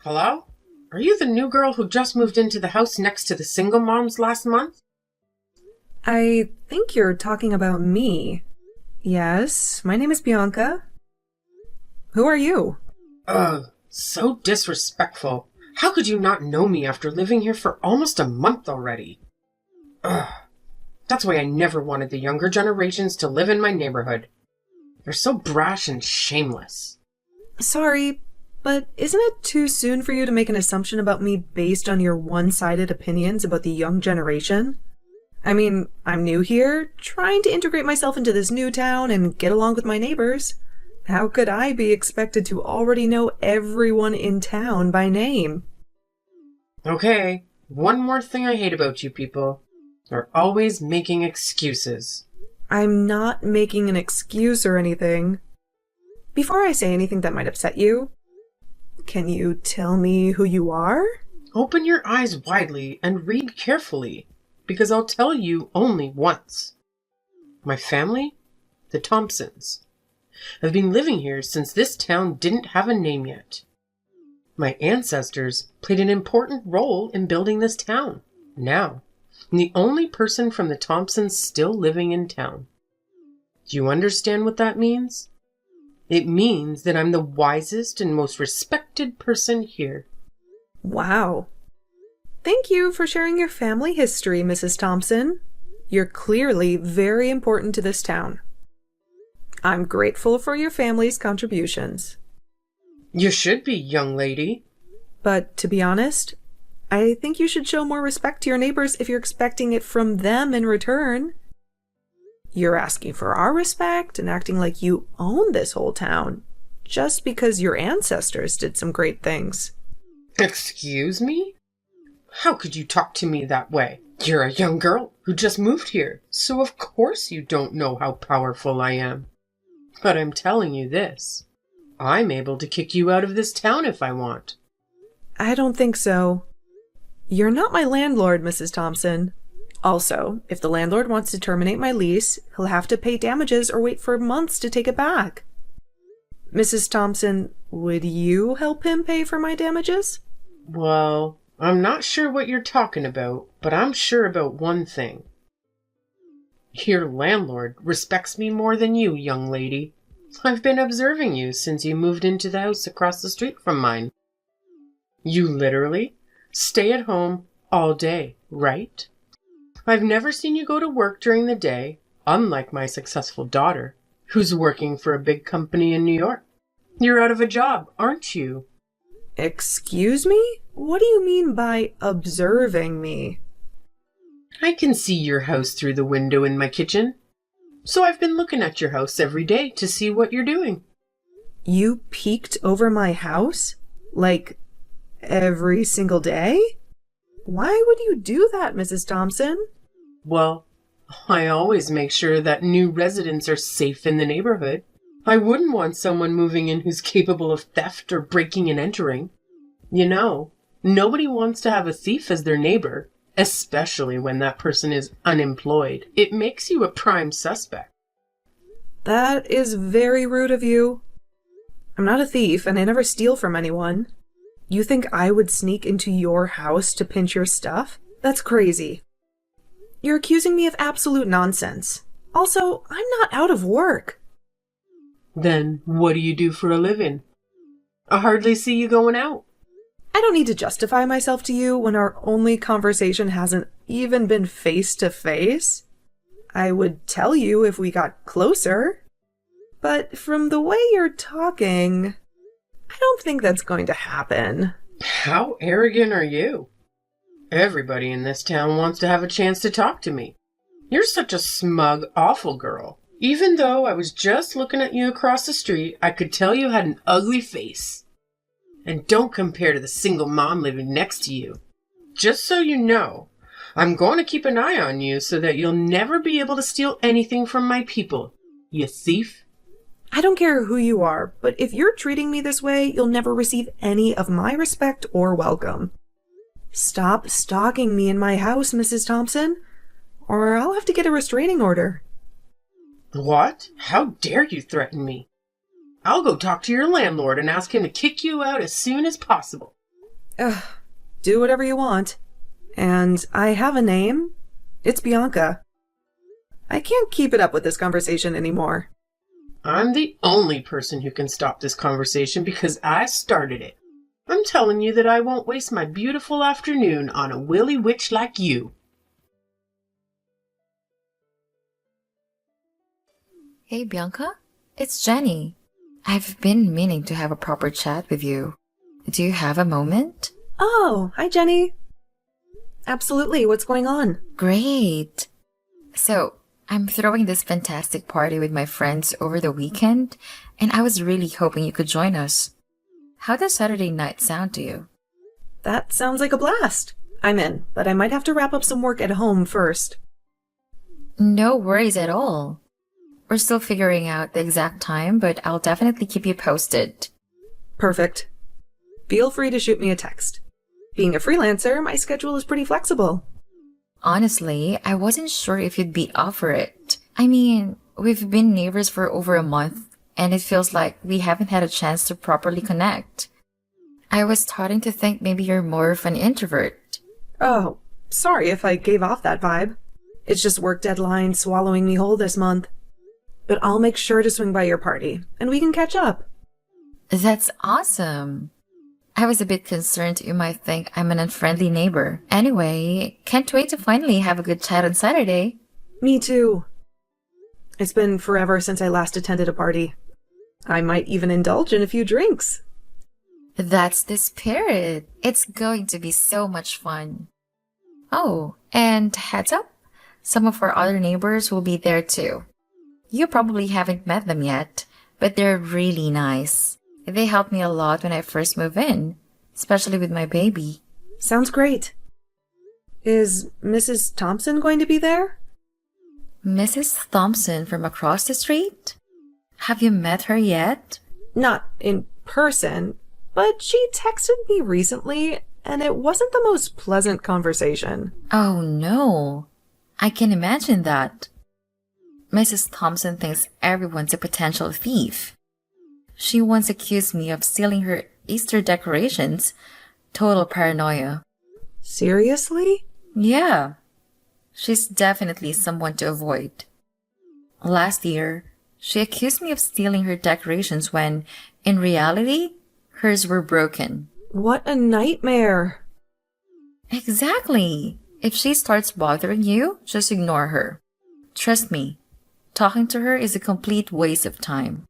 Hello? Are you the new girl who just moved into the house next to the single moms last month? I think you're talking about me. Yes, my name is Bianca. Who are you? Ugh, so disrespectful. How could you not know me after living here for almost a month already? Ugh. That's why I never wanted the younger generations to live in my neighborhood. They're so brash and shameless. Sorry, but isn't it too soon for you to make an assumption about me based on your one-sided opinions about the young generation? I mean, I'm new here, trying to integrate myself into this new town and get along with my neighbors. How could I be expected to already know everyone in town by name? Okay, one more thing I hate about you people. You're always making excuses. I'm not making an excuse or anything. Before I say anything that might upset you, can you tell me who you are? Open your eyes widely and read carefully, because I'll tell you only once. My family, the Thompsons, have been living here since this town didn't have a name yet. My ancestors played an important role in building this town. Now, I'm the only person from the Thompsons still living in town. Do you understand what that means? It means that I'm the wisest and most respected person here. Wow. Thank you for sharing your family history, Mrs. Thompson. You're clearly very important to this town. I'm grateful for your family's contributions. You should be, young lady. But to be honest, I think you should show more respect to your neighbors if you're expecting it from them in return. You're asking for our respect and acting like you own this whole town, just because your ancestors did some great things. Excuse me? How could you talk to me that way? You're a young girl who just moved here, so of course you don't know how powerful I am. But I'm telling you this. I'm able to kick you out of this town if I want. I don't think so. You're not my landlord, Mrs. Thompson. Also, if the landlord wants to terminate my lease, he'll have to pay damages or wait for months to take it back. Mrs. Thompson, would you help him pay for my damages? Well, I'm not sure what you're talking about, but I'm sure about one thing. Your landlord respects me more than you, young lady. I've been observing you since you moved into the house across the street from mine. You literally stay at home all day, right? I've never seen you go to work during the day, unlike my successful daughter, who's working for a big company in New York. You're out of a job, aren't you? Excuse me? What do you mean by observing me? I can see your house through the window in my kitchen. So I've been looking at your house every day to see what you're doing. You peeked over my house? Like, every single day? Why would you do that, Mrs. Thompson? Well, I always make sure that new residents are safe in the neighborhood. I wouldn't want someone moving in who's capable of theft or breaking and entering. You know, nobody wants to have a thief as their neighbor, especially when that person is unemployed. It makes you a prime suspect. That is very rude of you. I'm not a thief, and I never steal from anyone. You think I would sneak into your house to pinch your stuff? That's crazy. You're accusing me of absolute nonsense. Also, I'm not out of work. Then what do you do for a living? I hardly see you going out. I don't need to justify myself to you when our only conversation hasn't even been face to face. I would tell you if we got closer. But from the way you're talking, I don't think that's going to happen. How arrogant are you? Everybody in this town wants to have a chance to talk to me. You're such a smug, awful girl. Even though I was just looking at you across the street, I could tell you had an ugly face. And don't compare to the single mom living next to you. Just so you know, I'm going to keep an eye on you so that you'll never be able to steal anything from my people, you thief. I don't care who you are, but if you're treating me this way, you'll never receive any of my respect or welcome. Stop stalking me in my house, Mrs. Thompson, or I'll have to get a restraining order. What? How dare you threaten me? I'll go talk to your landlord and ask him to kick you out as soon as possible. Ugh, do whatever you want. And I have a name. It's Bianca. I can't keep it up with this conversation anymore. I'm the only person who can stop this conversation because I started it. I'm telling you that I won't waste my beautiful afternoon on a willy witch like you. Hey Bianca, it's Jenny. I've been meaning to have a proper chat with you. Do you have a moment? Oh, hi Jenny. Absolutely, what's going on? Great. So, I'm throwing this fantastic party with my friends over the weekend, and I was really hoping you could join us. How does Saturday night sound to you? That sounds like a blast. I'm in, but I might have to wrap up some work at home first. No worries at all. We're still figuring out the exact time, but I'll definitely keep you posted. Perfect. Feel free to shoot me a text. Being a freelancer, my schedule is pretty flexible. Honestly, I wasn't sure if you'd be up for it. I mean, we've been neighbors for over a month, and it feels like we haven't had a chance to properly connect. I was starting to think maybe you're more of an introvert. Oh, sorry if I gave off that vibe. It's just work deadline swallowing me whole this month. But I'll make sure to swing by your party, and we can catch up. That's awesome. I was a bit concerned you might think I'm an unfriendly neighbor. Anyway, can't wait to finally have a good chat on Saturday. Me too. It's been forever since I last attended a party. I might even indulge in a few drinks. That's the spirit. It's going to be so much fun. Oh, and heads up, some of our other neighbors will be there too. You probably haven't met them yet, but they're really nice. They helped me a lot when I first moved in, especially with my baby. Sounds great. Is Mrs. Thompson going to be there? Mrs. Thompson from across the street? Have you met her yet? Not in person, but she texted me recently, and it wasn't the most pleasant conversation. Oh no, I can imagine that. Mrs. Thompson thinks everyone's a potential thief. She once accused me of stealing her Easter decorations. Total paranoia. Seriously? Yeah. She's definitely someone to avoid. Last year, she accused me of stealing her decorations when, in reality, hers were broken. What a nightmare. Exactly. If she starts bothering you, just ignore her. Trust me, talking to her is a complete waste of time.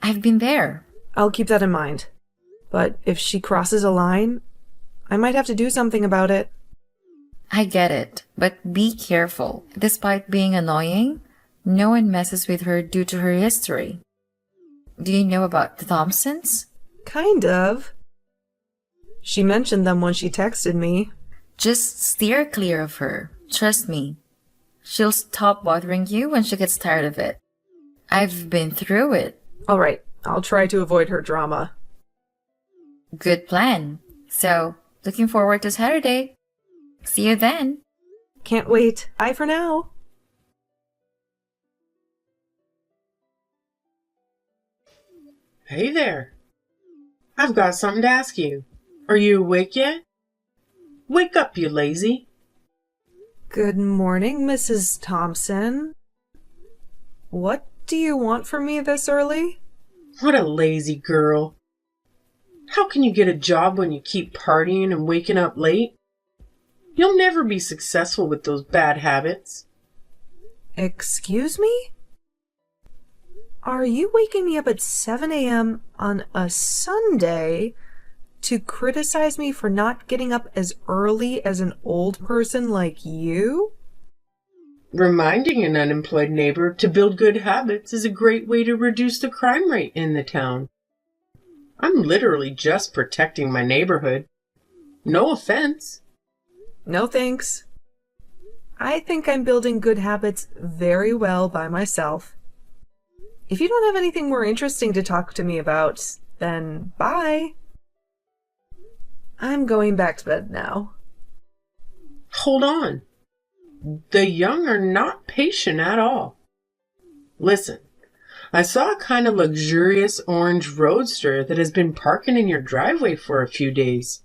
I've been there. I'll keep that in mind. But if she crosses a line, I might have to do something about it. I get it, but be careful. Despite being annoying, no one messes with her due to her history. Do you know about the Thompsons? Kind of. She mentioned them when she texted me. Just steer clear of her. Trust me. She'll stop bothering you when she gets tired of it. I've been through it. All right, I'll try to avoid her drama. Good plan. So, looking forward to Saturday. See you then. Can't wait. Bye for now. Hey there. I've got something to ask you. Are you awake yet? Wake up, you lazy. Good morning, Mrs. Thompson. What do you want from me this early? What a lazy girl. How can you get a job when you keep partying and waking up late? You'll never be successful with those bad habits. Excuse me? Are you waking me up at 7 a.m. on a Sunday to criticize me for not getting up as early as an old person like you? Reminding an unemployed neighbor to build good habits is a great way to reduce the crime rate in the town. I'm literally just protecting my neighborhood. No offense. No thanks. I think I'm building good habits very well by myself. If you don't have anything more interesting to talk to me about, then bye. I'm going back to bed now. Hold on. The young are not patient at all. Listen, I saw a kind of luxurious orange roadster that has been parking in your driveway for a few days.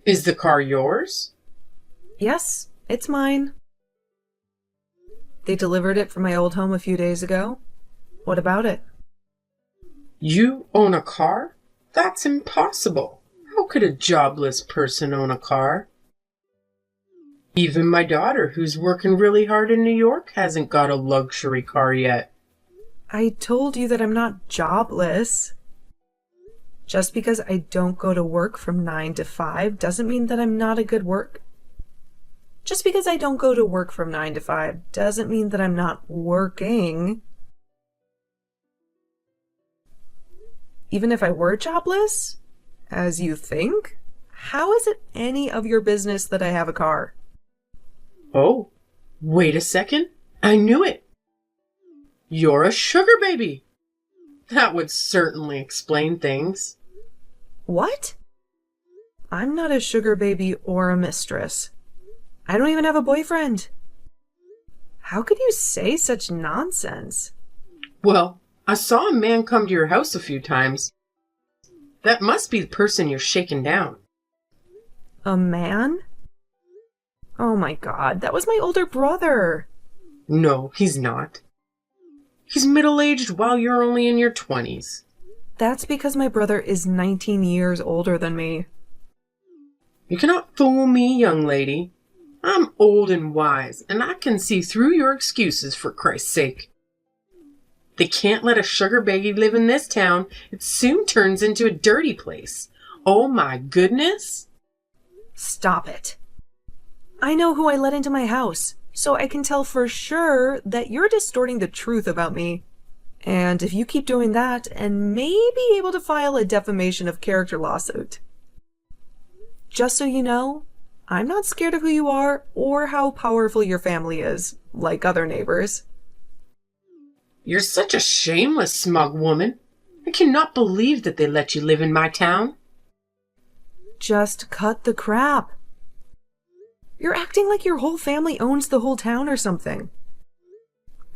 Is the car yours? Yes, it's mine. They delivered it from my old home a few days ago. What about it? You own a car? That's impossible. How could a jobless person own a car? Even my daughter, who's working really hard in New York, hasn't got a luxury car yet. I told you that I'm not jobless. Just because I don't go to work from 9 to 5 doesn't mean that I'm not a good work. Just because I don't go to work from 9 to 5 doesn't mean that I'm not working. Even if I were jobless, as you think, how is it any of your business that I have a car? Oh, wait a second. I knew it. You're a sugar baby. That would certainly explain things. What? I'm not a sugar baby or a mistress. I don't even have a boyfriend. How could you say such nonsense? Well, I saw a man come to your house a few times. That must be the person you're shaking down. A man? Oh my God, that was my older brother. No, he's not. He's middle-aged while you're only in your 20s. That's because my brother is 19 years older than me. You cannot fool me, young lady. I'm old and wise, and I can see through your excuses, for Christ's sake. They can't let a sugar baby live in this town. It soon turns into a dirty place. Oh my goodness. Stop it. I know who I let into my house, so I can tell for sure that you're distorting the truth about me. And if you keep doing that, and may be able to file a defamation of character lawsuit. Just so you know, I'm not scared of who you are or how powerful your family is, like other neighbors. You're such a shameless, smug woman. I cannot believe that they let you live in my town. Just cut the crap. You're acting like your whole family owns the whole town or something.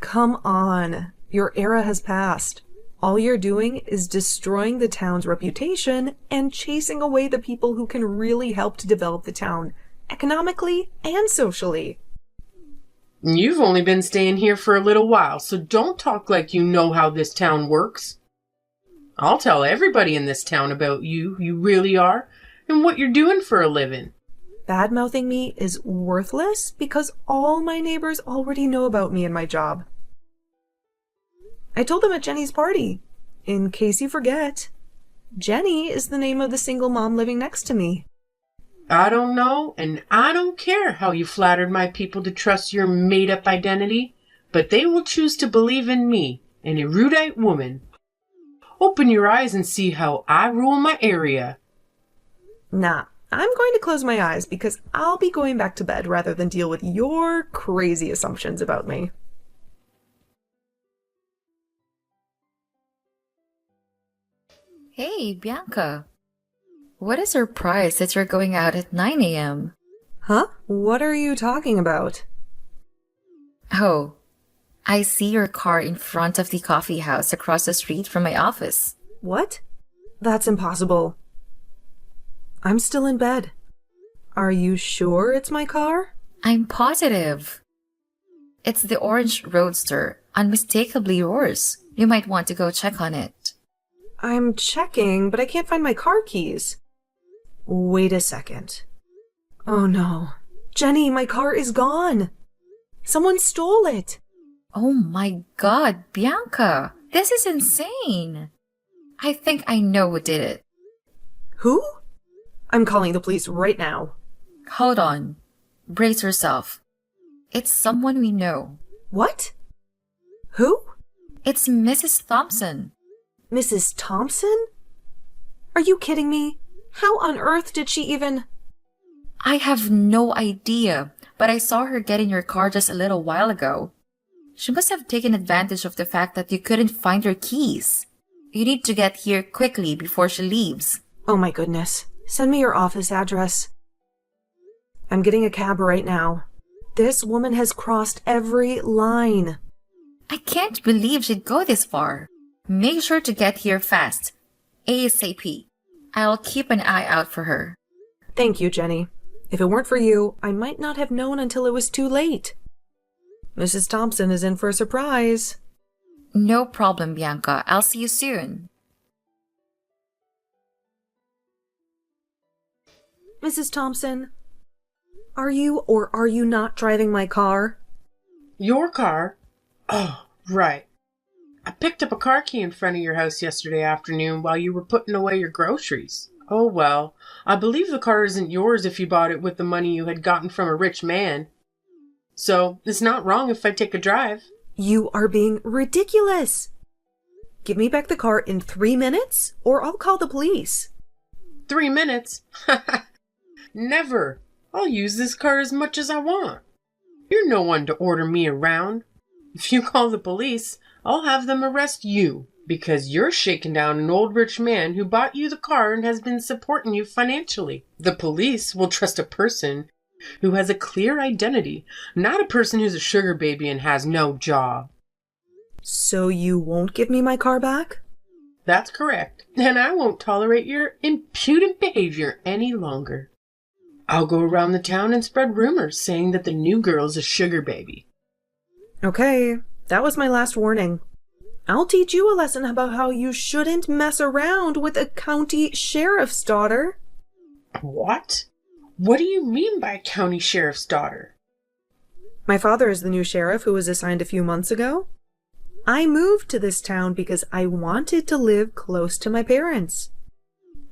Come on. Your era has passed. All you're doing is destroying the town's reputation and chasing away the people who can really help to develop the town, economically and socially. You've only been staying here for a little while, so don't talk like you know how this town works. I'll tell everybody in this town about you really are, and what you're doing for a living. Bad-mouthing me is worthless because all my neighbors already know about me and my job. I told them at Jenny's party. In case you forget, Jenny is the name of the single mom living next to me. I don't know, and I don't care how you flattered my people to trust your made-up identity, but they will choose to believe in me, an erudite woman. Open your eyes and see how I rule my area. Nah, I'm going to close my eyes because I'll be going back to bed rather than deal with your crazy assumptions about me. Hey, Bianca. What a surprise that you're going out at 9 a.m. Huh? What are you talking about? Oh, I see your car in front of the coffee house across the street from my office. What? That's impossible. I'm still in bed. Are you sure it's my car? I'm positive. It's the orange roadster, unmistakably yours. You might want to go check on it. I'm checking, but I can't find my car keys. Wait a second. Oh no. Jenny, my car is gone. Someone stole it. Oh my God, Bianca. This is insane. I think I know who did it. Who? I'm calling the police right now. Hold on. Brace yourself. It's someone we know. What? Who? It's Mrs. Thompson. Mrs. Thompson? Are you kidding me? How on earth did she even... I have no idea, but I saw her get in your car just a little while ago. She must have taken advantage of the fact that you couldn't find your keys. You need to get here quickly before she leaves. Oh my goodness. Send me your office address. I'm getting a cab right now. This woman has crossed every line. I can't believe she'd go this far. Make sure to get here fast. ASAP. I'll keep an eye out for her. Thank you, Jenny. If it weren't for you, I might not have known until it was too late. Mrs. Thompson is in for a surprise. No problem, Bianca. I'll see you soon. Mrs. Thompson, are you or are you not driving my car? Your car? Oh, right. I picked up a car key in front of your house yesterday afternoon while you were putting away your groceries. Oh, well, I believe the car isn't yours if you bought it with the money you had gotten from a rich man. So, it's not wrong if I take a drive. You are being ridiculous. Give me back the car in 3 minutes, or I'll call the police. 3 minutes? Never. I'll use this car as much as I want. You're no one to order me around. If you call the police, I'll have them arrest you, because you're shaking down an old rich man who bought you the car and has been supporting you financially. The police will trust a person who has a clear identity, not a person who's a sugar baby and has no job. So you won't give me my car back? That's correct, and I won't tolerate your impudent behavior any longer. I'll go around the town and spread rumors saying that the new girl's a sugar baby. Okay, that was my last warning. I'll teach you a lesson about how you shouldn't mess around with a county sheriff's daughter. What? What do you mean by county sheriff's daughter? My father is the new sheriff who was assigned a few months ago. I moved to this town because I wanted to live close to my parents.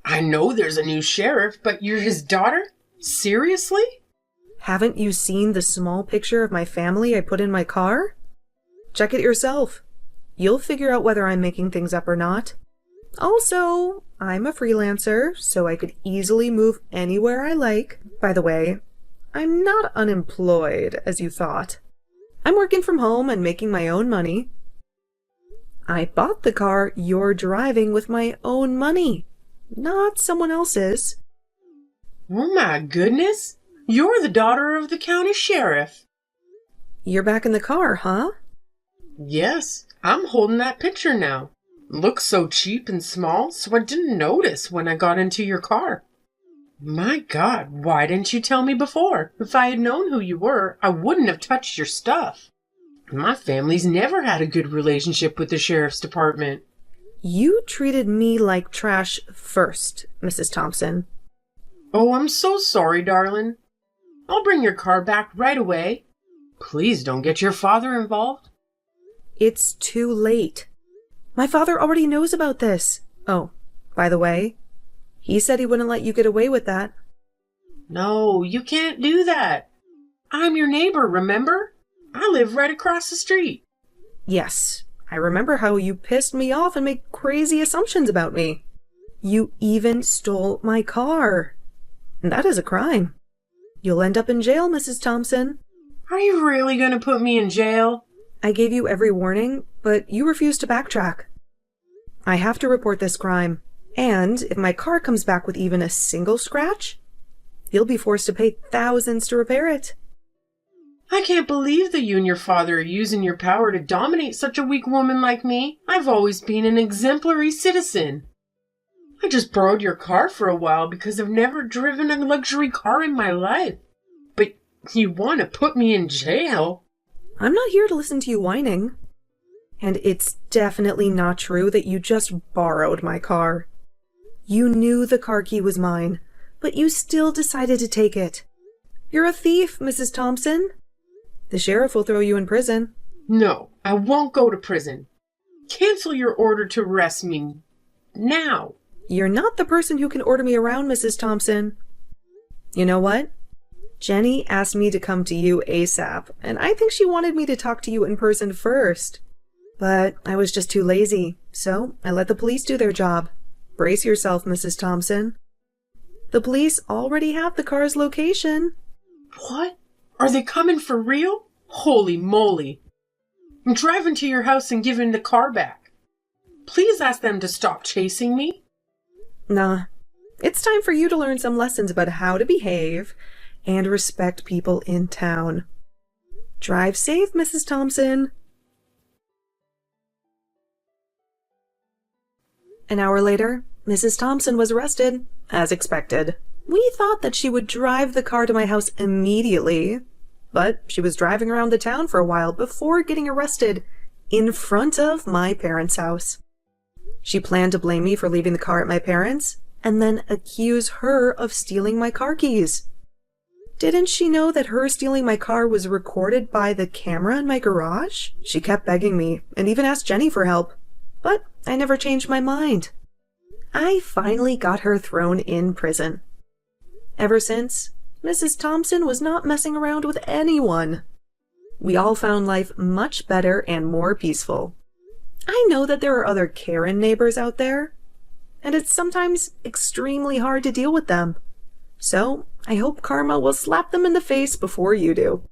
I know there's a new sheriff, but you're his daughter? Seriously? Haven't you seen the small picture of my family I put in my car? Check it yourself. You'll figure out whether I'm making things up or not. Also, I'm a freelancer, so I could easily move anywhere I like. By the way, I'm not unemployed, as you thought. I'm working from home and making my own money. I bought the car you're driving with my own money, not someone else's. Oh my goodness! You're the daughter of the county sheriff. You're back in the car, huh? Yes, I'm holding that picture now. Looks so cheap and small, so I didn't notice when I got into your car. My God, why didn't you tell me before? If I had known who you were, I wouldn't have touched your stuff. My family's never had a good relationship with the sheriff's department. You treated me like trash first, Mrs. Thompson. Oh, I'm so sorry, darling. I'll bring your car back right away. Please don't get your father involved. It's too late. My father already knows about this. Oh, by the way, he said he wouldn't let you get away with that. No, you can't do that. I'm your neighbor, remember? I live right across the street. Yes, I remember how you pissed me off and made crazy assumptions about me. You even stole my car. And that is a crime. You'll end up in jail, Mrs. Thompson. Are you really going to put me in jail? I gave you every warning, but you refused to backtrack. I have to report this crime, and if my car comes back with even a single scratch, you'll be forced to pay thousands to repair it. I can't believe that you and your father are using your power to dominate such a weak woman like me. I've always been an exemplary citizen. I just borrowed your car for a while because I've never driven a luxury car in my life. But you want to put me in jail? I'm not here to listen to you whining. And it's definitely not true that you just borrowed my car. You knew the car key was mine, but you still decided to take it. You're a thief, Mrs. Thompson. The sheriff will throw you in prison. No, I won't go to prison. Cancel your order to arrest me. Now. You're not the person who can order me around, Mrs. Thompson. You know what? Jenny asked me to come to you ASAP, and I think she wanted me to talk to you in person first. But I was just too lazy, so I let the police do their job. Brace yourself, Mrs. Thompson. The police already have the car's location. What? Are they coming for real? Holy moly. I'm driving to your house and giving the car back. Please ask them to stop chasing me. Nah. It's time for you to learn some lessons about how to behave and respect people in town. Drive safe, Mrs. Thompson. An hour later, Mrs. Thompson was arrested, as expected. We thought that she would drive the car to my house immediately, but she was driving around the town for a while before getting arrested in front of my parents' house. She planned to blame me for leaving the car at my parents' and then accuse her of stealing my car keys. Didn't she know that her stealing my car was recorded by the camera in my garage? She kept begging me and even asked Jenny for help, but I never changed my mind. I finally got her thrown in prison. Ever since, Mrs. Thompson was not messing around with anyone. We all found life much better and more peaceful. I know that there are other Karen neighbors out there, and it's sometimes extremely hard to deal with them. So I hope karma will slap them in the face before you do.